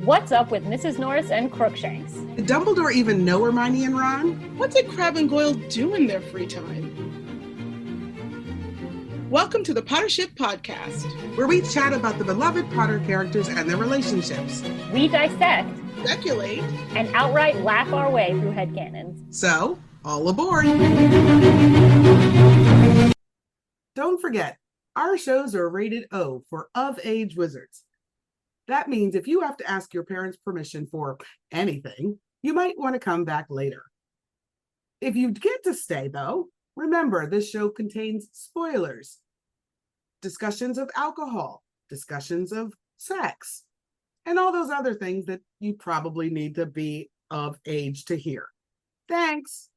What's up with Mrs. Norris and Crookshanks? Did Dumbledore even know Hermione and Ron? What did Crabbe and Goyle do in their free time? Welcome to the Pottership Podcast, where we chat about the beloved Potter characters and their relationships. We dissect, speculate, and outright laugh our way through headcanons. So, all aboard! Don't forget, our shows are rated O for of-age wizards. That means if you have to ask your parents' permission for anything, you might want to come back later. If you get to stay, though, remember this show contains spoilers, discussions of alcohol, discussions of sex, and all those other things that you probably need to be of age to hear. Thanks.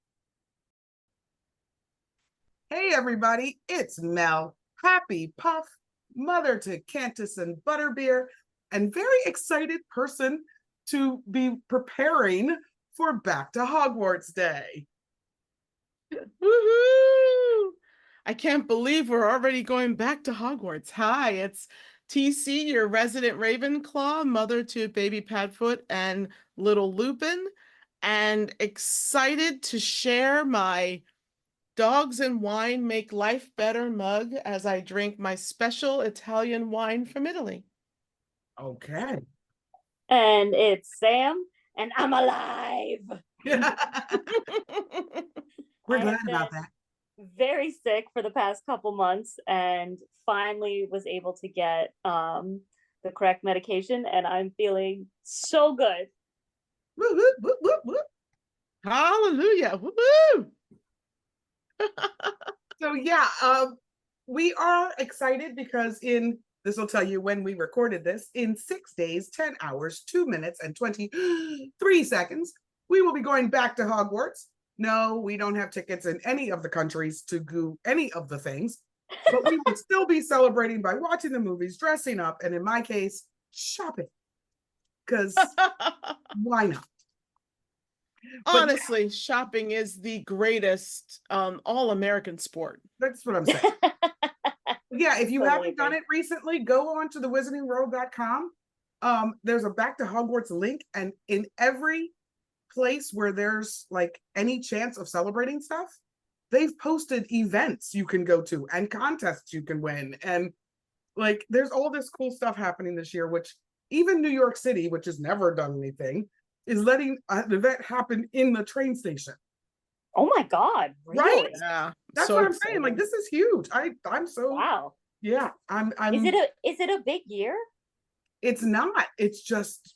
Hey, everybody, it's Mel, Happy Puff, mother to Cantus and Butterbeer, and very excited person to be preparing for Back to Hogwarts Day. Woohoo! I can't believe we're already going back to Hogwarts. Hi, it's TC, your resident Ravenclaw, mother to baby Padfoot and little Lupin, and excited to share my Dogs and Wine Make Life Better mug as I drink my special Italian wine from Italy. Okay. And it's Sam, and I'm alive. We're glad about that. Very sick for the past couple months and finally was able to get the correct medication, and I'm feeling so good. Woo, woo, woo, woo, woo. Hallelujah. Woo-hoo! So yeah, we are excited because this will tell you when we recorded this, in 6 days, 10 hours, 2 minutes, and 23 seconds, we will be going back to Hogwarts. No, we don't have tickets in any of the countries to do any of the things, but we will still be celebrating by watching the movies, dressing up, and in my case, shopping. Because why not? Honestly, shopping is the greatest all-American sport. That's what I'm saying. Yeah, if you haven't done it recently, go on to the wizardingworld.com. There's a Back to Hogwarts link, and in every place where there's like any chance of celebrating stuff, they've posted events you can go to and contests you can win. And like there's all this cool stuff happening this year, which even New York City, which has never done anything, is letting an event happen in the train station. Oh my God, really? Right? Yeah. That's so what I'm exciting. saying. Like this is huge. I'm so wow. Yeah, I'm Is it a big year? It's not. It's just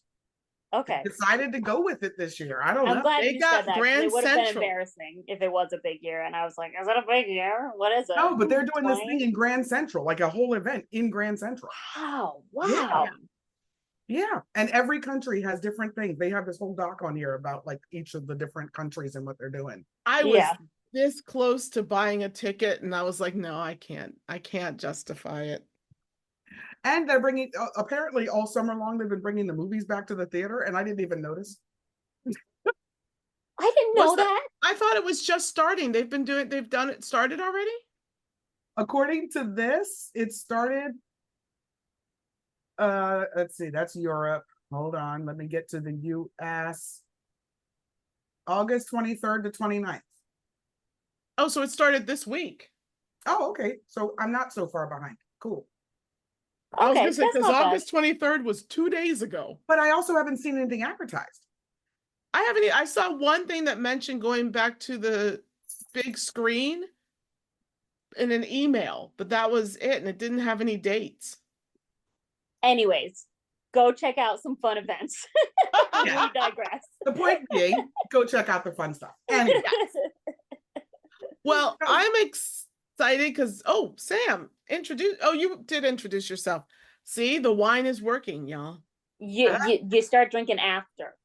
okay. Decided to go with it this year. I don't know. I'm glad you said that. Grand it would have been Central. Embarrassing if it was a big year, and I was like, "Is it a big year? What is it?" No, but they're doing this thing in Grand Central, like a whole event in Grand Central. Wow. Yeah, and every country has different things. They have this whole doc on here about like each of the different countries and what they're doing. I was this close to buying a ticket, and I was like, no, I can't justify it. And they're bringing, apparently all summer long, they've been bringing the movies back to the theater, and I didn't even notice. I didn't know that. I thought it was just starting. They've done it, started already? According to this, it started, let's see, that's Europe. Hold on, let me get to the US. August 23rd to 29th. Oh, so it started this week. Oh, okay. So I'm not so far behind. Cool. I was gonna say, because August 23rd was 2 days ago. But I also haven't seen anything advertised. I saw one thing that mentioned going back to the big screen in an email, but that was it, and it didn't have any dates. Anyways, go check out some fun events. We digress. The point being, go check out the fun stuff. Anyway. Well, I'm excited because, Sam, you did introduce yourself. See, the wine is working, y'all. You start drinking after.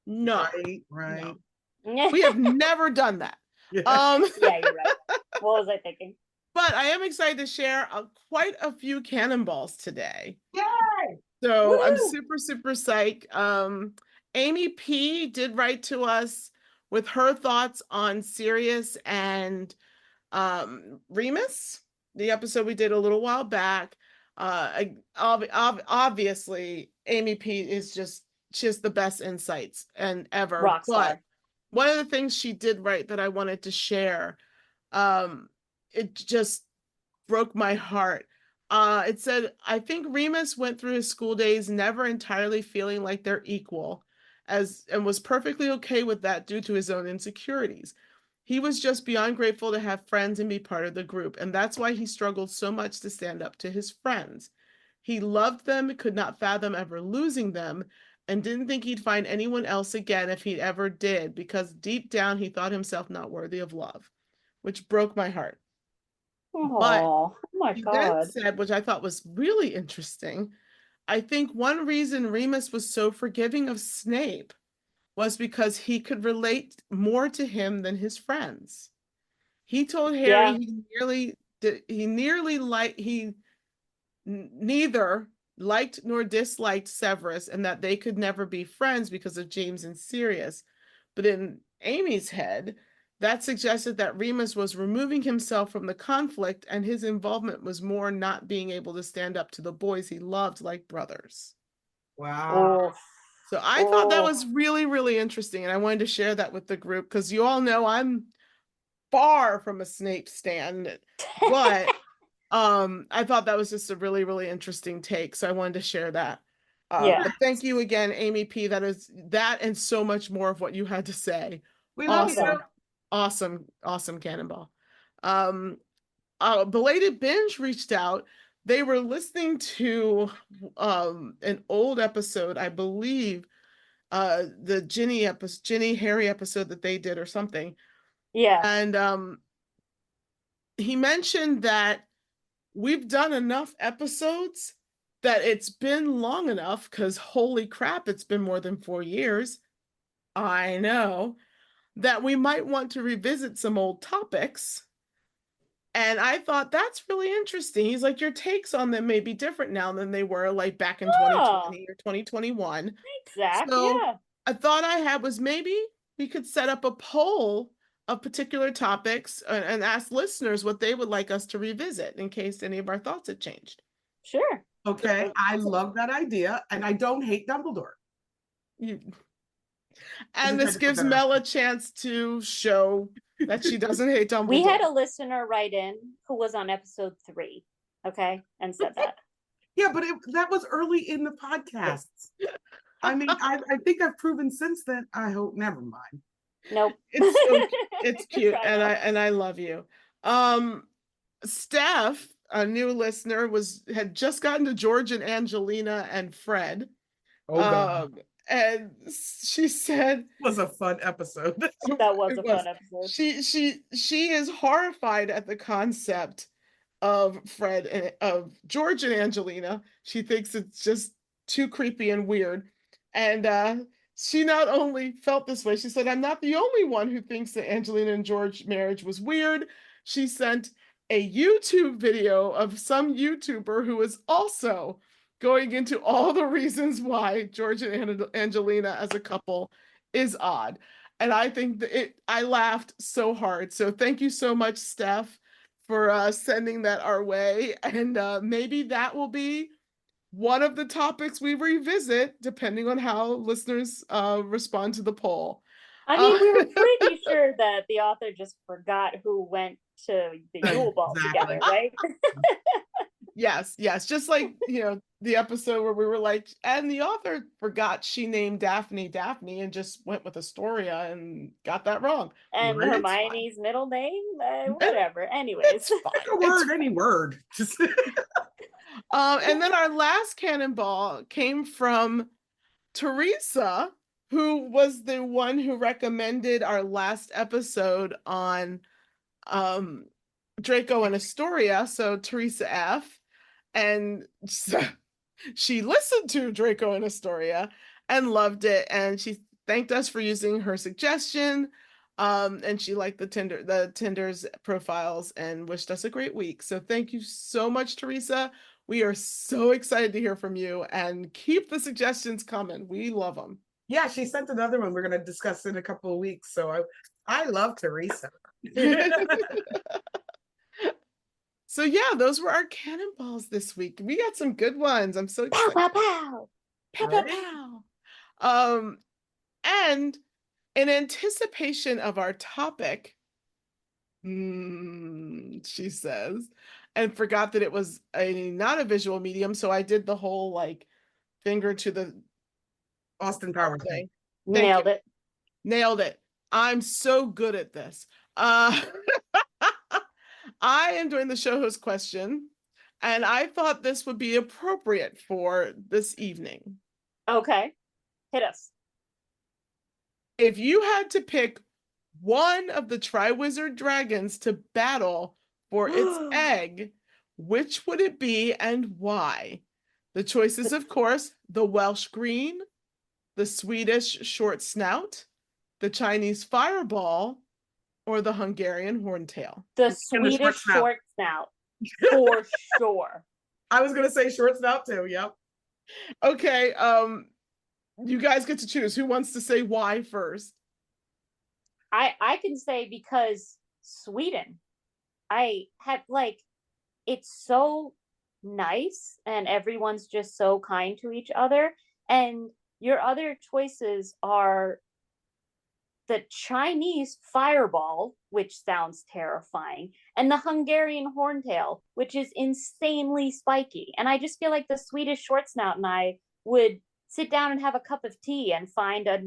No. Right. No. We have never done that. Yeah. Yeah, you're right. What was I thinking? But I am excited to share quite a few cannonballs today. Yay! So Woo! I'm super, super psyched. Amy P did write to us with her thoughts on Sirius and Remus, the episode we did a little while back. Obviously, Amy P is just she has the best insights and ever. Rock But star. one of the things she did right that I wanted to share, it just broke my heart. It said, I think Remus went through his school days never entirely feeling like they're equal, and was perfectly okay with that due to his own insecurities. He was just beyond grateful to have friends and be part of the group, and that's why he struggled so much to stand up to his friends. He loved them, could not fathom ever losing them, and didn't think he'd find anyone else again if he ever did, because deep down he thought himself not worthy of love, which broke my heart. But Oh my he then God. said, which I thought was really interesting, I think one reason Remus was so forgiving of Snape was because he could relate more to him than his friends. He told Harry Yeah, he neither liked nor disliked Severus and that they could never be friends because of James and Sirius. But in Amy's head, that suggested that Remus was removing himself from the conflict and his involvement was more not being able to stand up to the boys he loved like brothers. Wow. oh, So I thought that oh. was really, really interesting. And I wanted to share that with the group because you all know I'm far from a Snape stan, but I thought that was just a really, really interesting take. So I wanted to share that. Yeah. But thank you again, Amy P. That is that and so much more of what you had to say. We love you. Awesome. Awesome, awesome Cannonball. Um, Belated Binge reached out. They were listening to an old episode, I believe, the Ginny Harry episode that they did or something. Yeah. And he mentioned that we've done enough episodes that it's been long enough because holy crap, it's been more than 4 years. I know that we might want to revisit some old topics. And I thought that's really interesting. He's like, your takes on them may be different now than they were like back in Oh, 2020 or 2021. thanks, Zach. So Yeah. a thought I had was maybe we could set up a poll of particular topics and ask listeners what they would like us to revisit in case any of our thoughts had changed. Sure. Okay, I That's love that idea, and I don't hate Dumbledore. You, I and just had this to put gives that out. Mel a chance to show that she doesn't hate We had Dumbledore. a listener write in who was on episode 3, okay, and said that. Yeah, but that was early in the podcast. I mean, I think I've proven since then. I hope. Never mind. Nope. It's so it's cute, I and know. I love you. Steph, a new listener, had just gotten to George and Angelina and Fred. Oh God, And she said it was a fun episode. That was it a was fun episode. she is horrified at the concept of Fred and of George and Angelina. She thinks it's just too creepy and weird. And she not only felt this way, she said, I'm not the only one who thinks that Angelina and George marriage was weird. She sent a YouTube video of some YouTuber who is also going into all the reasons why George and Angelina as a couple is odd. And I think that I laughed so hard. So thank you so much, Steph, for sending that our way. And maybe that will be one of the topics we revisit, depending on how listeners respond to the poll. I mean, we were pretty sure that the author just forgot who went to the Yule Ball Exactly. together, right? Yes, yes. Just like, the episode where we were like, and the author forgot she named Daphne Daphne and just went with Astoria and got that wrong. And Right, Hermione's middle name, whatever. Anyways, It's fine. Pick a word, any word. Just And then our last cannonball came from Teresa, who was the one who recommended our last episode on Draco and Astoria. So Teresa F. And so she listened to Draco and Astoria and loved it. And she thanked us for using her suggestion. And she liked the Tinder's profiles and wished us a great week. So thank you so much, Teresa. We are so excited to hear from you and keep the suggestions coming. We love them. yeah, she sent another one we're going to discuss in a couple of weeks. So I love Teresa. So yeah, those were our cannonballs this week. We got some good ones. I'm so pow excited. pow pow. Pow, pow, pow. And in anticipation of our topic, she says, and forgot that it was not a visual medium, so I did the whole like finger to the Austin Powers thing. Thank Nailed you. it. Nailed it. I'm so good at this. I am doing the show host question, and I thought this would be appropriate for this evening. Okay. Hit us. If you had to pick one of the Triwizard Dragons to battle for its egg, which would it be and why? The choices, of course, the Welsh Green, the Swedish Short Snout, the Chinese Fireball, or the Hungarian Horntail. The And the Swedish short short snout, for sure. I was gonna say short snout too. Yep. Okay, you guys get to choose. Who wants to say why first? I can say because Sweden. I had like it's so nice and everyone's just so kind to each other. And your other choices are the Chinese Fireball, which sounds terrifying, and the Hungarian Horntail, which is insanely spiky. And I just feel like the Swedish Short Snout and I would sit down and have a cup of tea and find a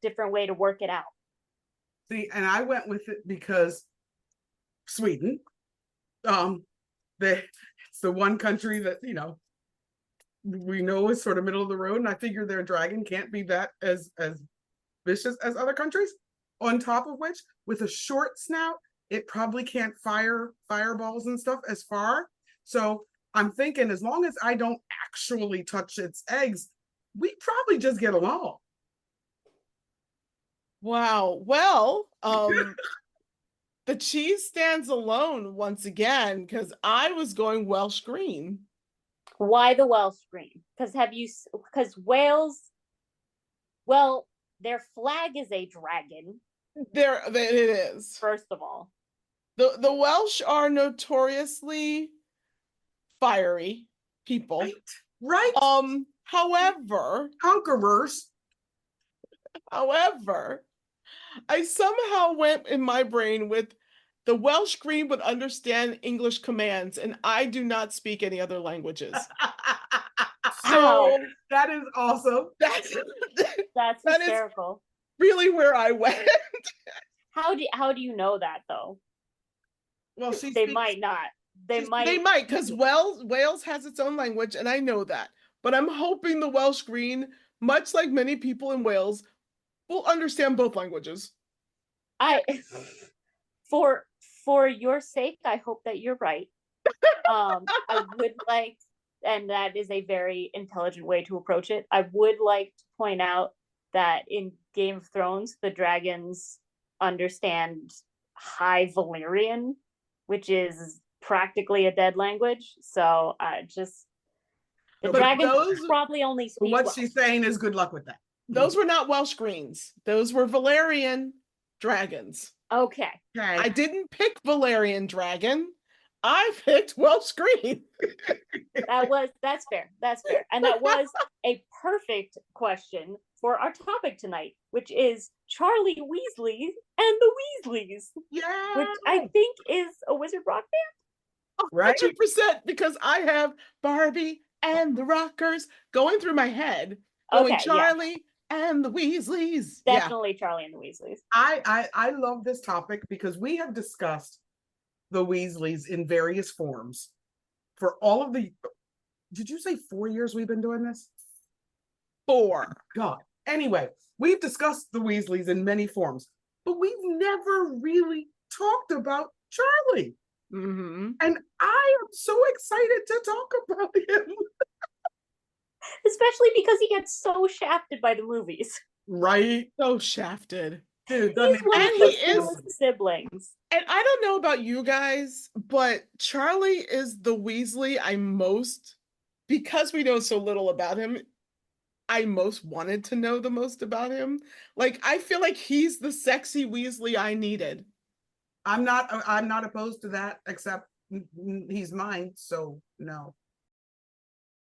different way to work it out. See, and I went with it because Sweden, it's the one country that we know is sort of middle of the road, and I figure their dragon can't be that as vicious as other countries. On top of which, with a short snout, it probably can't fire fireballs and stuff as far. So I'm thinking, as long as I don't actually touch its eggs, we probably just get along. Wow. Well, the cheese stands alone once again because I was going Welsh Green. Why the Welsh Green? Because Wales, well, their flag is a dragon. It is. First of all, the Welsh are notoriously fiery people. Right. However, Conquerors. I somehow went in my brain with the Welsh Green would understand English commands, and I do not speak any other languages. So that is awesome. That's hysterical. Really where I went. How do you know that though? Well, they might not. They might because Wales has its own language, and I know that. But I'm hoping the Welsh Green, much like many people in Wales, will understand both languages. For your sake, I hope that you're right. I would like, and that is a very intelligent way to approach it. I would like to point out that in Game of Thrones, the dragons understand High Valyrian, which is practically a dead language. So the dragons probably only speak. What she's saying is good luck with that. Those were not Welsh Greens. Those were Valyrian dragons. Okay. I didn't pick Valyrian dragon. I picked Welsh Green. That's fair. And that was a perfect question for our topic tonight, which is Charlie Weasley and the Weasleys. Yeah. Which I think is a Wizard rock band. Right. 100%, because I have Barbie and the Rockers going through my head. Going Charlie and the Weasleys. Definitely Charlie and the Weasleys. I love this topic because we have discussed the Weasleys in various forms for all of the, did you say 4 years we've been doing this? 4. God. Anyway, we've discussed the Weasleys in many forms, but we've never really talked about Charlie. Mm-hmm. And I am so excited to talk about him. Especially because he gets so shafted by the movies. Right? So shafted. Dude, he's one of the siblings. And I don't know about you guys, but Charlie is the Weasley I most, because we know so little about him, I most wanted to know the most about him. Like, I feel like he's the sexy Weasley I needed. I'm not opposed to that, except he's mine, so no.